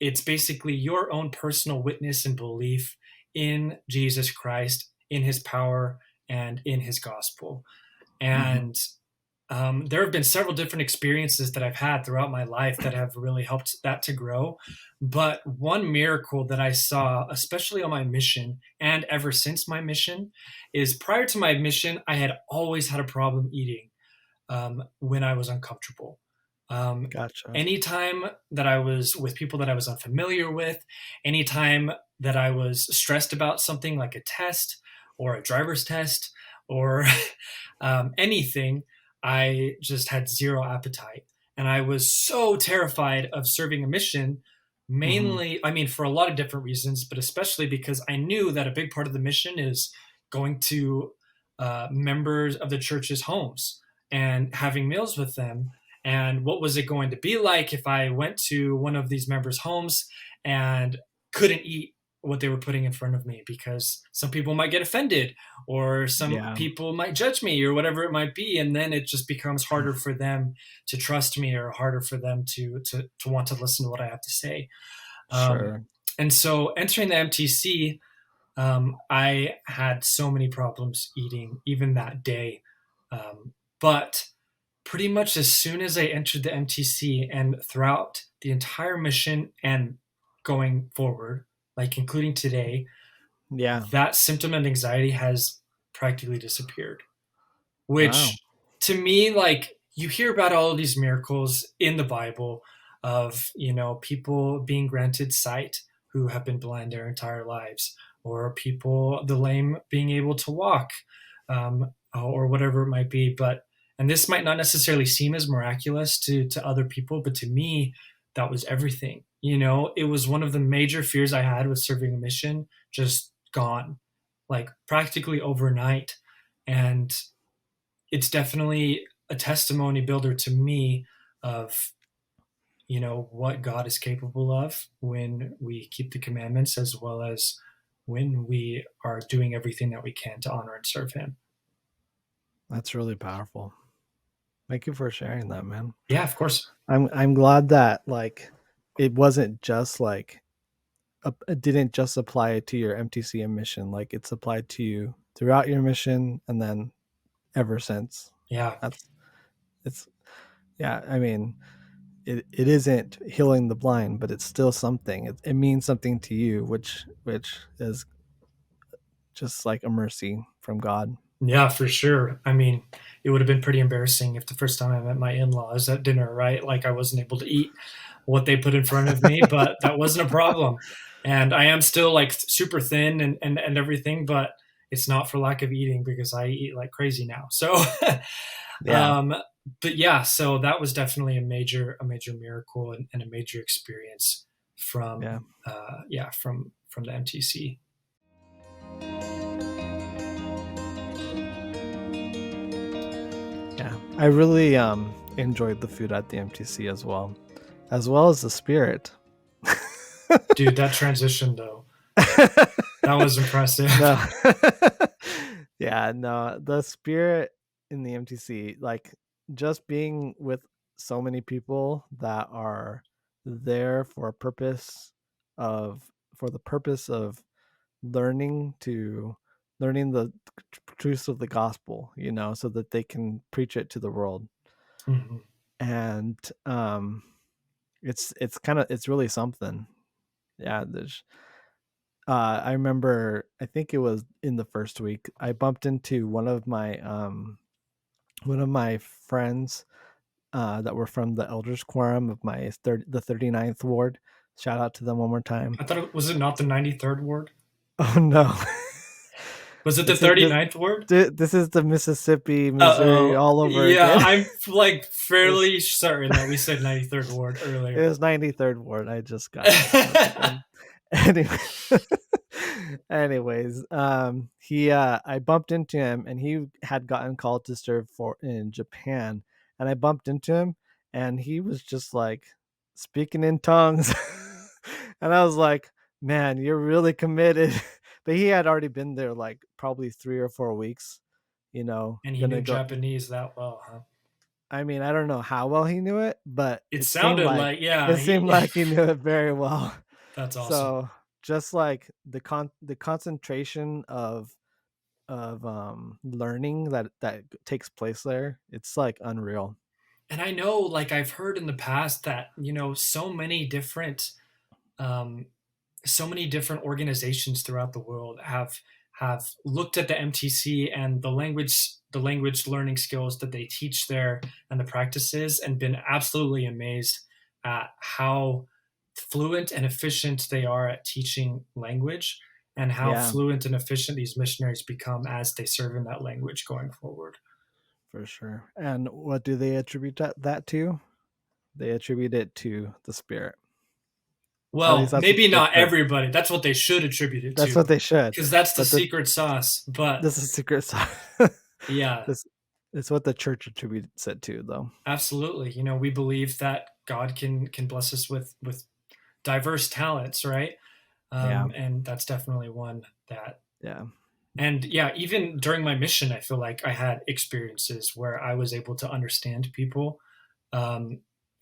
it's basically your own personal witness and belief in Jesus Christ, in his power and in his gospel. And there have been several different experiences that I've had throughout my life that have really helped that to grow. But one miracle that I saw, especially on my mission and ever since my mission, is prior to my mission, I had always had a problem eating when I was uncomfortable. Gotcha. Anytime that I was with people that I was unfamiliar with, anytime that I was stressed about something like a test or a driver's test or anything, I just had zero appetite. And I was so terrified of serving a mission, mainly, I mean, for a lot of different reasons, but especially because I knew that a big part of the mission is going to members of the church's homes and having meals with them. And what was it going to be like if I went to one of these members' homes and couldn't eat what they were putting in front of me, because some people might get offended or some people might judge me or whatever it might be. And then it just becomes harder for them to trust me or harder for them to want to listen to what I have to say. Sure. And so entering the MTC, I had so many problems eating even that day. But pretty much as soon as I entered the MTC and throughout the entire mission and going forward, like including today, that symptom and anxiety has practically disappeared. Which to me, like, you hear about all of these miracles in the Bible of, you know, people being granted sight who have been blind their entire lives, or people, the lame being able to walk, or whatever it might be. And this might not necessarily seem as miraculous to other people, but to me, that was everything. You know, it was one of the major fears I had with serving a mission, just gone, like practically overnight. And it's definitely a testimony builder to me of, you know, what God is capable of when we keep the commandments, as well as when we are doing everything that we can to honor and serve him. That's really powerful. Thank you for sharing that, man. Yeah, of course. I'm glad that like it wasn't just like it didn't just apply to your MTC mission. Like it's applied to you throughout your mission and then ever since. Yeah. I mean, it isn't healing the blind, but it's still something. It means something to you, which is just like a mercy from God. Yeah, for sure. I mean, it would have been pretty embarrassing if the first time I met my in-laws at dinner, right? Like I wasn't able to eat what they put in front of me, but that wasn't a problem. And I am still like super thin and everything, but it's not for lack of eating because I eat like crazy now. So Yeah. but yeah, so that was definitely a major miracle and a major experience from Yeah. from the MTC. Yeah. I really enjoyed the food at the MTC as well as the spirit. Dude, that transition though, that was impressive. No. Yeah, no, the spirit in the MTC, like just being with so many people that are there for the purpose of learning the truths of the gospel, so that they can preach it to the world. Mhm. And it's really something. Yeah, I remember, I think it was in the first week, I bumped into one of my friends that were from the elders quorum of the 39th ward. Shout out to them one more time. I thought was it not the 93rd ward? Oh no. Was it the 39th ward? This is the Mississippi, Missouri, Uh-oh. all over Yeah, again. I'm like fairly certain that we said 93rd ward earlier. It was 93rd ward. I just got it. Anyway, anyways, I bumped into him, and he had gotten called to serve in Japan, and I bumped into him, and he was just like speaking in tongues, and I was like, "Man, you're really committed." But he had already been there like probably 3 or 4 weeks, And he knew Japanese that well, huh? I mean, I don't know how well he knew it, but it sounded like it seemed like he knew it very well. That's awesome. So just like the concentration of learning that takes place there, it's like unreal. And I know, like I've heard in the past that so many different organizations throughout the world have looked at the MTC and the language learning skills that they teach there and the practices, and been absolutely amazed at how fluent and efficient they are at teaching language, and how fluent and efficient these missionaries become as they serve in that language going forward. For sure. And what do they attribute that to? They attribute it to the Spirit. Well, maybe not everybody. That's what they should attribute it to. That's what they should. Because that's the secret sauce. But this is secret sauce. Yeah. It's what the church attributes it to, though. Absolutely. We believe that God can bless us with diverse talents, right? And that's definitely one that. Yeah. And yeah, even during my mission, I feel like I had experiences where I was able to understand people,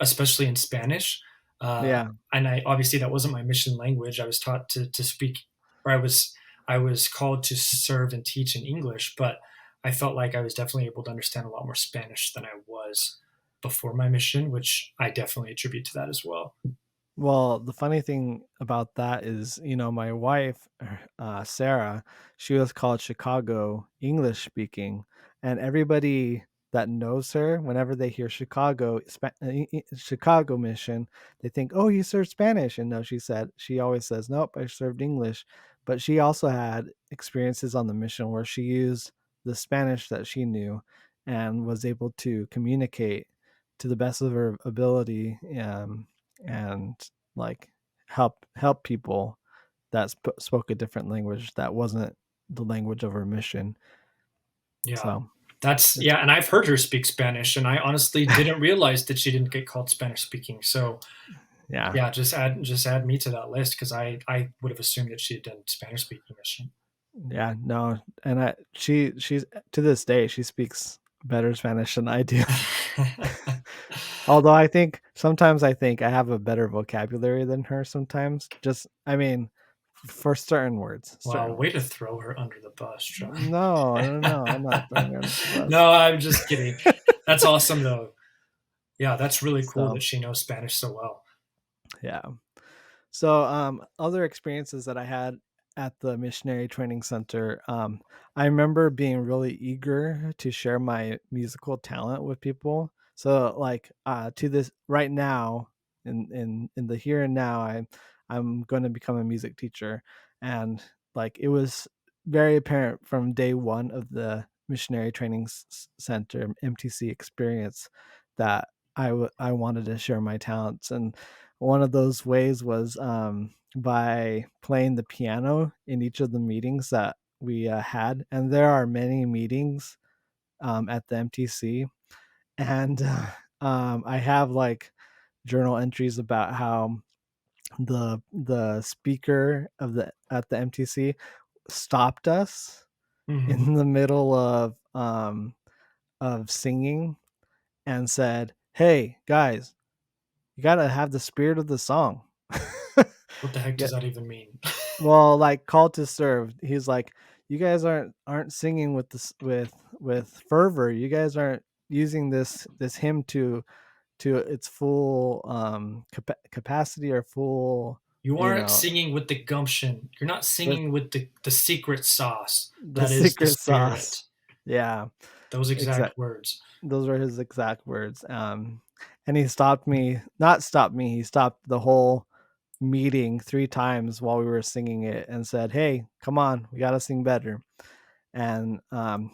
especially in Spanish. And obviously that wasn't my mission language. I was taught to speak, or I was called to serve and teach in English, but I felt like I was definitely able to understand a lot more Spanish than I was before my mission, which I definitely attribute to that as well. Well, the funny thing about that is, my wife, Sarah, she was called Chicago English speaking, and everybody that knows her, whenever they hear Chicago mission, they think, "Oh, you served Spanish." And no, she always says, "Nope, I served English." But she also had experiences on the mission where she used the Spanish that she knew and was able to communicate to the best of her ability, and like help people that spoke a different language that wasn't the language of her mission. Yeah. So and I've heard her speak Spanish, and I honestly didn't realize that she didn't get called Spanish speaking. So yeah, just add me to that list, because I would have assumed that she had done Spanish speaking mission. Yeah, no, and she's to this day she speaks better Spanish than I do. Although sometimes I think I have a better vocabulary than her sometimes. For certain words. Wow, way to throw her under the bus, John. No, I'm not throwing her under the bus. No, I'm just kidding. That's awesome, though. Yeah, that's really cool that she knows Spanish so well. Yeah. So, other experiences that I had at the Missionary Training Center, I remember being really eager to share my musical talent with people. So like to this right now, in the here and now, I'm going to become a music teacher, and like it was very apparent from day one of the Missionary Training Center MTC experience that I wanted to share my talents, and one of those ways was by playing the piano in each of the meetings that we had. And there are many meetings at the MTC. And I have like journal entries about how the speaker of the at the MTC stopped us in the middle of singing and said, "Hey guys, you gotta have the spirit of the song." What the heck Yeah, does that even mean? well, like call to serve. He's like, you guys aren't singing with this with fervor. You guys aren't using this hymn to its full capacity or full, You you aren't know, singing with the gumption. You're not the singing with the secret sauce the that is the secret sauce. spirit. Yeah, Those exact. exact words. Those were his exact words. And he stopped me. Not stopped me. He stopped the whole meeting 3 times while we were singing it and said, "Hey, come on, we got to sing better." And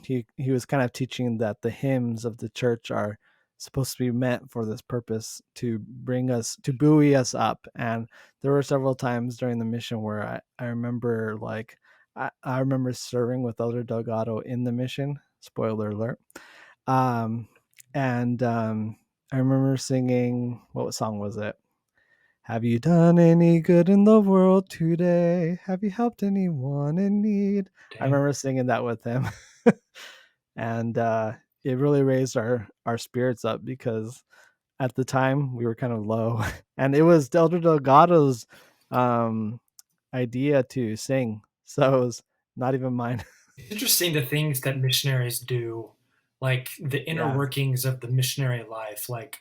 he was kind of teaching that the hymns of the church are supposed to be meant for this purpose, to bring us, to buoy us up. And there were several times during the mission where I remember like I remember serving with Elder Delgado in the mission. Spoiler alert. Um, and I remember singing, what song was it? Have you done any good in the world today? Have you helped anyone in need? I Dang. remember singing that with him. And it really raised our spirits up, because at the time we were kind of low. And it was Elder Delgado's um, idea to sing. So it was not even mine. It's interesting the things that missionaries do, like the inner Yeah. workings of the missionary life. Like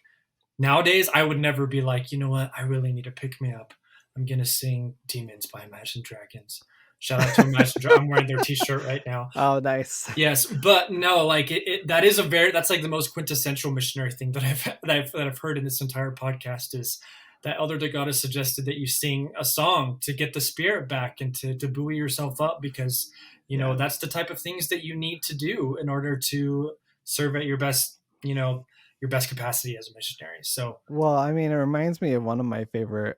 nowadays, I would never be like, you know what, I really need to pick me up. I'm gonna sing "Demons" by Imagine Dragons. Shout out to Imagine Dragons. I'm wearing their T-shirt right now. Oh, nice. Yes, but no, like that is that's like the most quintessential missionary thing that I've heard in this entire podcast, is that Elder Delgado suggested that you sing a song to get the spirit back and to buoy yourself up, because Yeah. that's the type of things that you need to do in order to serve at your best, your best capacity as a missionary. So Well, I mean, it reminds me of one of my favorite.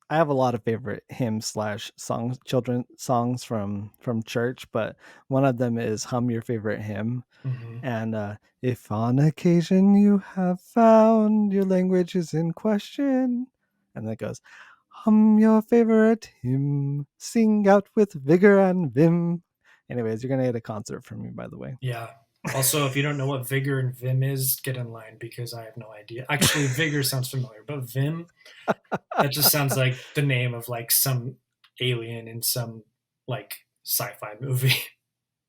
I have a lot of favorite hymns slash songs, children songs from church, but one of them is "Hum Your Favorite Hymn." mhm. And if on occasion you have found your language is in question, and that goes, "Hum your favorite hymn, sing out with vigor and vim." Anyways, you're gonna get a concert from me, by the way. Yeah. Also, if you don't know what vigor and vim is, get in line, because I have no idea. Actually, vigor sounds familiar, but vim, that just sounds like the name of like some alien in some like sci-fi movie.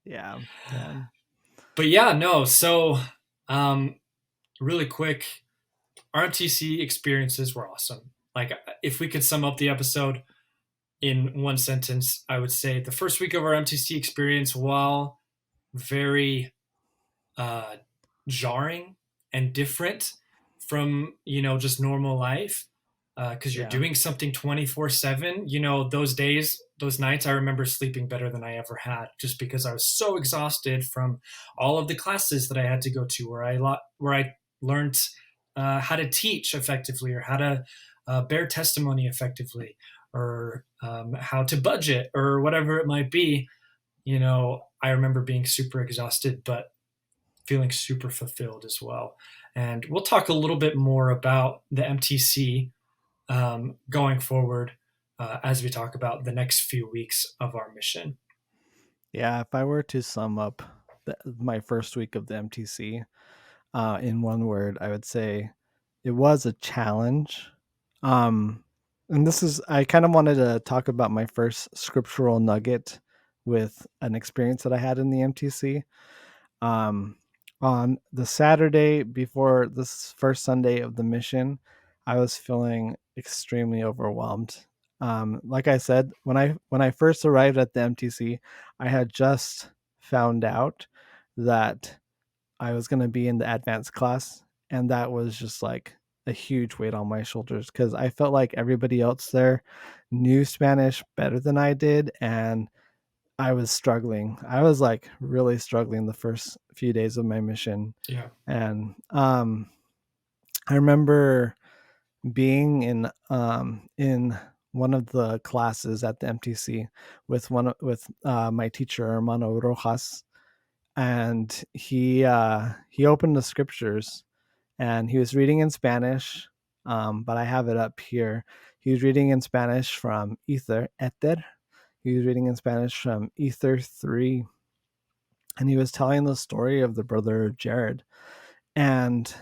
Yeah, yeah, But yeah, no. So, um, really quick, our MTC experiences were awesome. Like, if we could sum up the episode in one sentence, I would say the first week of our MTC experience, while very uh, jarring and different from just normal life, because you're yeah, doing something 24/7. Those days, those nights, I remember sleeping better than I ever had, just because I was so exhausted from all of the classes that I had to go to, where I learned how to teach effectively, or how to bear testimony effectively, or how to budget, or whatever it might be. I remember being super exhausted, but feeling super fulfilled as well. And we'll talk a little bit more about the MTC going forward, as we talk about the next few weeks of our mission. yeah. If I were to sum up my first week of the MTC in one word, I would say it was a challenge. And this is, I kind of wanted to talk about my first scriptural nugget with an experience that I had in the MTC. Um, on the Saturday before this first Sunday of the mission, I was feeling extremely overwhelmed. Like I said, when I first arrived at the MTC, I had just found out that I was going to be in the advanced class, and that was just like a huge weight on my shoulders because I felt like everybody else there knew Spanish better than I did, and I was struggling. I was like really struggling the first few days of my mission. Yeah. And I remember being in one of the classes at the MTC with my teacher Hermano Rojas, and he opened the scriptures and he was reading in Spanish, but I have it up here. He was reading in Spanish from Ether. He was reading in Spanish from Ether 3, and he was telling the story of the brother Jared. And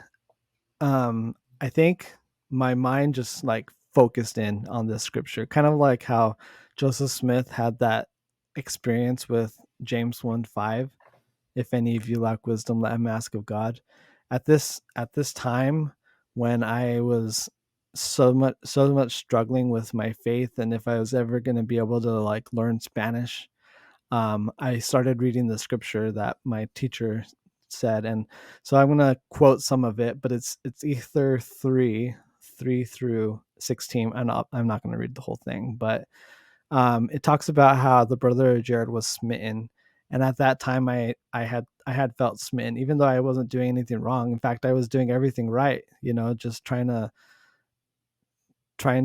I think my mind just like focused in on this scripture, kind of like how Joseph Smith had that experience with James 1:5. If any of you lack wisdom, let him ask of God. At this time, when I was so much struggling with my faith, and if I was ever going to be able to like learn Spanish, I started reading the scripture that my teacher said, and so I'm going to quote some of it, but it's Ether 3 through 16. I'm not going to read the whole thing, but it talks about how the brother Jared was smitten, and at that time I had felt smitten, even though I wasn't doing anything wrong. In fact, I was doing everything right, just trying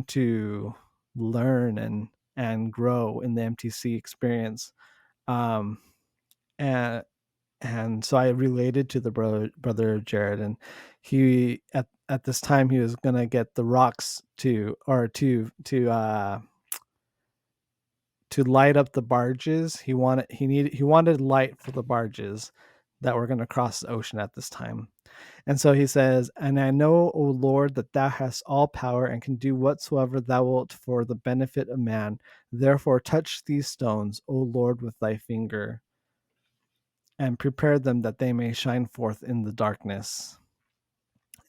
to learn and grow in the MTC experience. And so I related to the brother Jared, and he at this time he was gonna get the rocks to light up the barges. He wanted light for the barges that were going to cross the ocean at this time. And so he says, "And I know, O Lord, that thou hast all power and can do whatsoever thou wilt for the benefit of man. Therefore touch these stones, O Lord, with thy finger, and prepare them that they may shine forth in the darkness."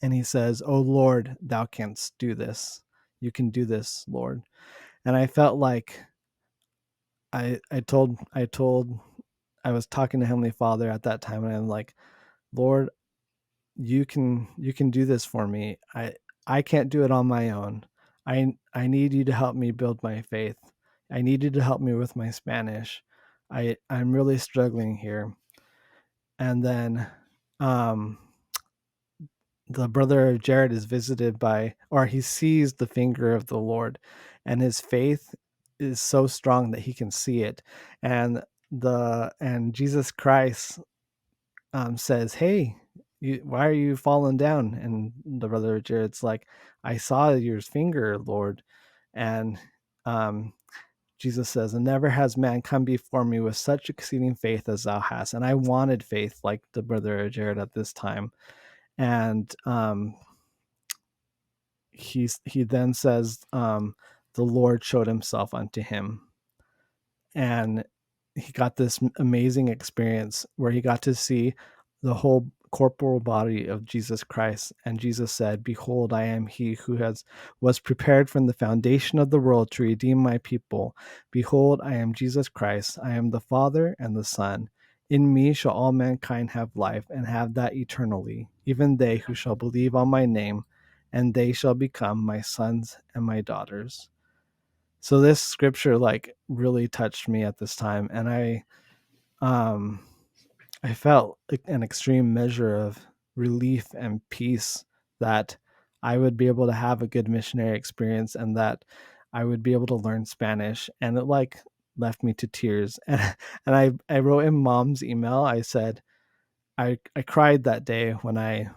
And he says, "O Lord, thou canst do this. You can do this, Lord." And I felt like I was talking to Heavenly Father at that time, and I'm like, "Lord, you can do this for me. I can't do it on my own. I need you to help me build my faith. I need you to help me with my Spanish. I'm really struggling here." And then the brother Jared is visited by, or he sees the finger of the Lord, and his faith is so strong that he can see it. And Jesus Christ says, "Hey, why are you falling down?" And the brother Jared's like, "I saw your finger, Lord." And Jesus says, "And never has man come before me with such exceeding faith as thou hast." And I wanted faith like the brother Jared at this time. And he then says, "The Lord showed himself unto him." And he got this amazing experience where he got to see the whole corporal body of Jesus Christ. And Jesus said, "Behold, I am he who was prepared from the foundation of the world to redeem my people. Behold, I am Jesus Christ. I am the Father and the Son. In me shall all mankind have life, and have that eternally, even they who shall believe on my name, and they shall become my sons and my daughters." So this scripture like really touched me at this time, and I felt an extreme measure of relief and peace that I would be able to have a good missionary experience, and that I would be able to learn Spanish. And it like left me to tears. And I wrote in Mom's email, I said, I cried that day when I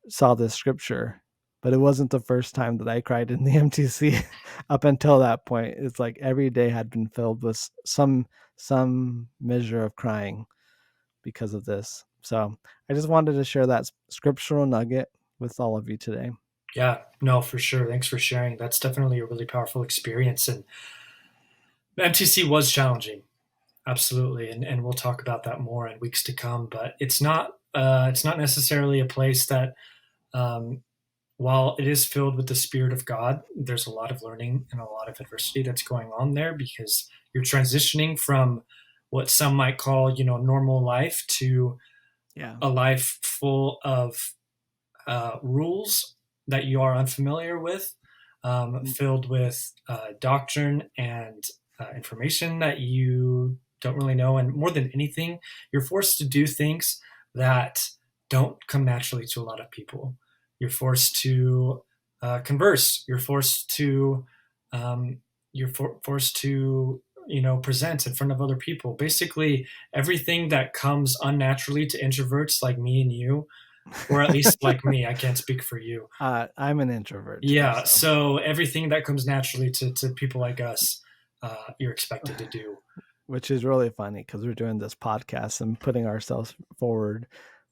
saw this scripture, but it wasn't the first time that I cried in the MTC. Up until that point, it's like every day had been filled with some measure of crying because of this. So I just wanted to share that scriptural nugget with all of you today. Yeah, no, for sure. Thanks for sharing. That's definitely a really powerful experience. And the MTC was challenging. Absolutely. And we'll talk about that more in weeks to come, but it's not necessarily a place that, while it is filled with the Spirit of God, there's a lot of learning and a lot of adversity that's going on there, because you're transitioning from what some might call, normal life to a life full of rules that you are unfamiliar with, filled with doctrine and information that you don't really know. And more than anything, you're forced to do things that don't come naturally to a lot of people. You're forced to converse. You're forced to present in front of other people. Basically, everything that comes unnaturally to introverts like me and you, or at least like me. I can't speak for you. I'm an introvert. Yeah. So everything that comes naturally to people like us, you're expected to do. Which is really funny because we're doing this podcast and putting ourselves forward.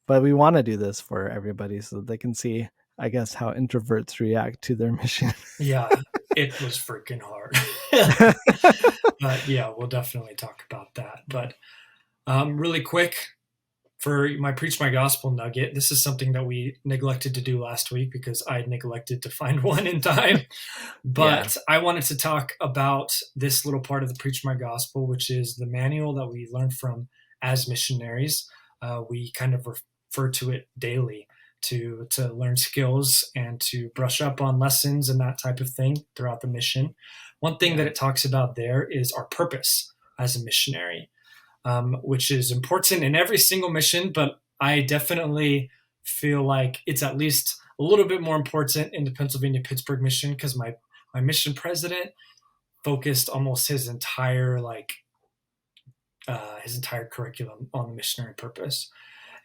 But we want to do this for everybody so that they can see, I guess, how introverts react to their mission. Yeah, it was freaking hard. But yeah, we'll definitely talk about that. But really quick, for my Preach My Gospel nugget, this is something that we neglected to do last week because I neglected to find one in time. But I wanted to talk about this little part of the Preach My Gospel, which is the manual that we learned from as missionaries. We kind of refer to it daily to learn skills and to brush up on lessons and that type of thing throughout the mission. One thing that it talks about there is our purpose as a missionary. Which is important in every single mission, but I definitely feel like it's at least a little bit more important in the Pennsylvania-Pittsburgh mission, because my mission president focused almost his entire curriculum on the missionary purpose.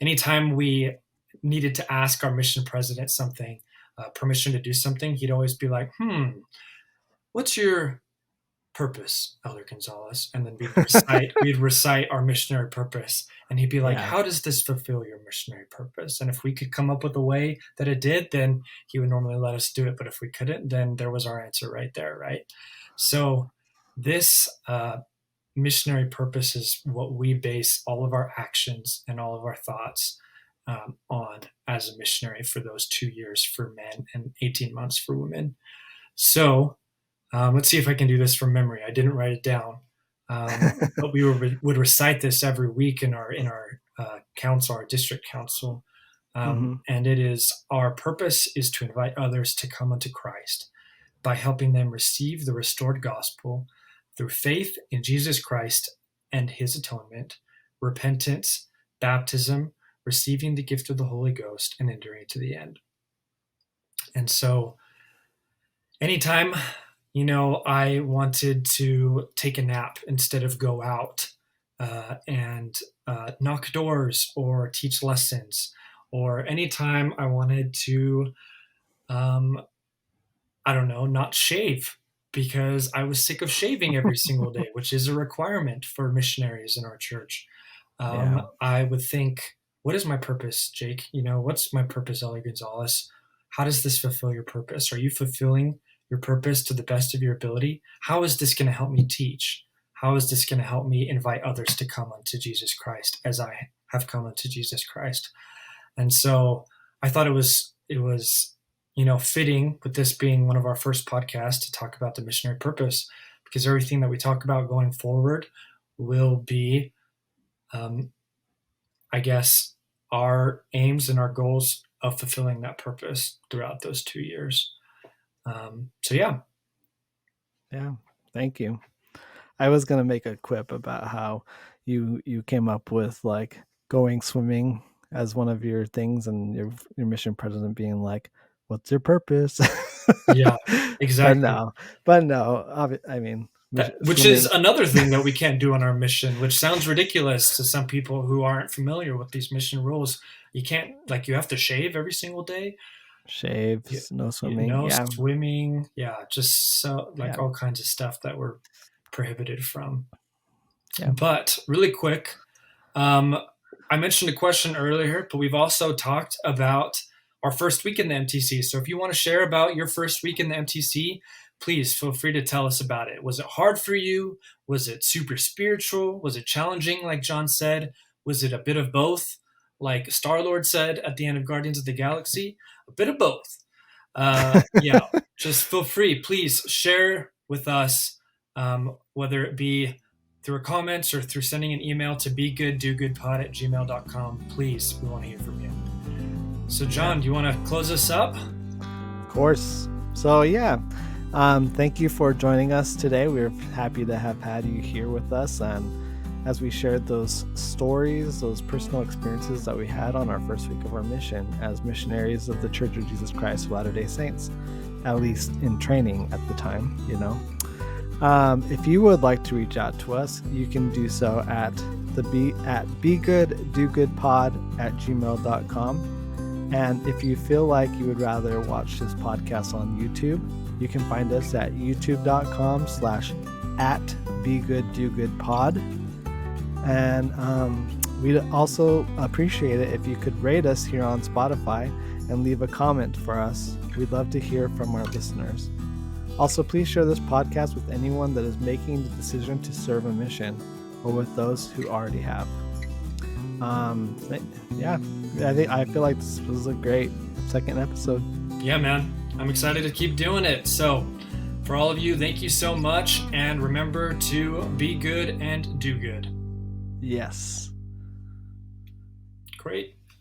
Anytime we needed to ask our mission president something, permission to do something, he'd always be like, what's your purpose, Elder Gonzalez? And then we'd recite our missionary purpose, and he'd be like, how does this fulfill your missionary purpose? And if we could come up with a way that it did, then he would normally let us do it. But if we couldn't, then there was our answer right there, right? So this missionary purpose is what we base all of our actions and all of our thoughts on as a missionary for those 2 years for men and 18 months for women. So let's see if I can do this from memory. I didn't write it down, but we would recite this every week in our council, our district council, and it is, our purpose is to invite others to come unto Christ by helping them receive the restored gospel through faith in Jesus Christ and His atonement, repentance, baptism, receiving the gift of the Holy Ghost, and enduring to the end. And so, anytime I wanted to take a nap instead of go out and knock doors or teach lessons, or anytime I wanted to, not shave because I was sick of shaving every single day, which is a requirement for missionaries in our church. I would think, what is my purpose, Jake? What's my purpose, Elder Gonzalez? How does this fulfill your purpose? Are you fulfilling your purpose to the best of your ability? How is this going to help me teach? How is this going to help me invite others to come unto Jesus Christ as I have come unto Jesus Christ? And so I thought it was fitting, with this being one of our first podcasts, to talk about the missionary purpose, because everything that we talk about going forward will be, our aims and our goals of fulfilling that purpose throughout those 2 years. Yeah, thank you. I was gonna make a quip about how you came up with like going swimming as one of your things, and your mission president being like, what's your purpose? Yeah, exactly. but no, I mean, which is another thing that we can't do on our mission, which sounds ridiculous to some people who aren't familiar with these mission rules. You can't, you have to shave every single day. No swimming. Swimming. Yeah, just all kinds of stuff that we're prohibited from. Yeah. But really quick, I mentioned a question earlier, but we've also talked about our first week in the MTC. So if you want to share about your first week in the MTC, please feel free to tell us about it. Was it hard for you? Was it super spiritual? Was it challenging, like John said? Was it a bit of both, like Star-Lord said at the end of Guardians of the Galaxy? A bit of both. Yeah, just feel free. Please share with us, whether it be through a comment or through sending an email to begooddogoodpod@gmail.com. Please, we want to hear from you. So, John, do you want to close us up? Of course. So, thank you for joining us today. We're happy to have had you here with us. And as we shared those stories, those personal experiences that we had on our first week of our mission as missionaries of the Church of Jesus Christ of Latter-day Saints, at least in training at the time, If you would like to reach out to us, you can do so at begooddogoodpod@gmail.com. And if you feel like you would rather watch this podcast on YouTube, you can find us at youtube.com/@begooddogoodpod. And we'd also appreciate it if you could rate us here on Spotify and leave a comment for us. We'd love to hear from our listeners. Also, please share this podcast with anyone that is making the decision to serve a mission, or with those who already have. I feel like this was a great second episode. Yeah, man. I'm excited to keep doing it. So, for all of you, thank you so much. And remember to be good and do good. Yes. Great.